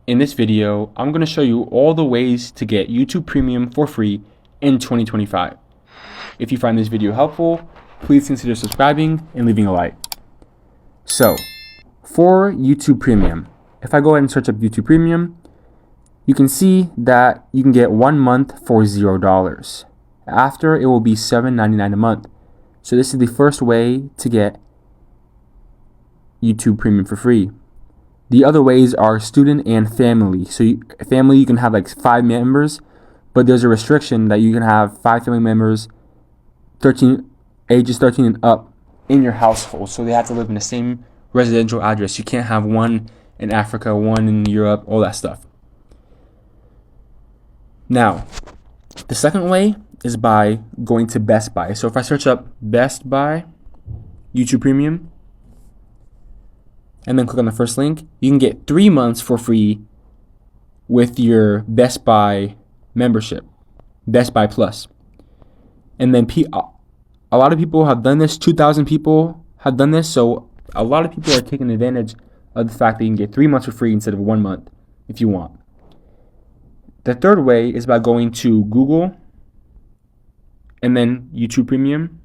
In this video, I'm going to show you all the ways to get YouTube Premium for free in 2025. If you find this video helpful, please consider subscribing and leaving a like. So, for YouTube Premium, if I go ahead and search up YouTube Premium, you can see that you can get 1 month for $0. After, it will be $7.99 a month. So this is the first way to get YouTube Premium for free. The other ways are student and family. So family, you can have like 5 members, but there's a restriction that you can have 5 family members, ages 13 and up in your household. So they have to live in the same residential address. You can't have one in Africa, one in Europe, all that stuff. Now, the second way is by going to Best Buy. So if I search up Best Buy YouTube Premium and then click on the first link, you can get 3 months for free with your Best Buy membership, Best Buy Plus. And then a lot of people have done this. 2,000 people have done this. So a lot of people are taking advantage of the fact that you can get 3 months for free instead of 1 month if you want. The third way is by going to Google and then YouTube Premium,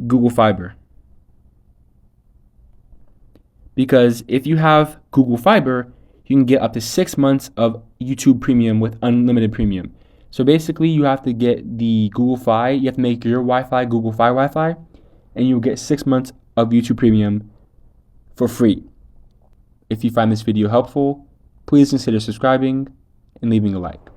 Google Fiber. Because if you have Google Fiber, you can get up to 6 months of YouTube Premium with unlimited premium. So basically, you have to get the Google Fi. You have to make your Wi-Fi Google Fi Wi-Fi, and you'll get 6 months of YouTube Premium for free. If you find this video helpful, please consider subscribing and leaving a like.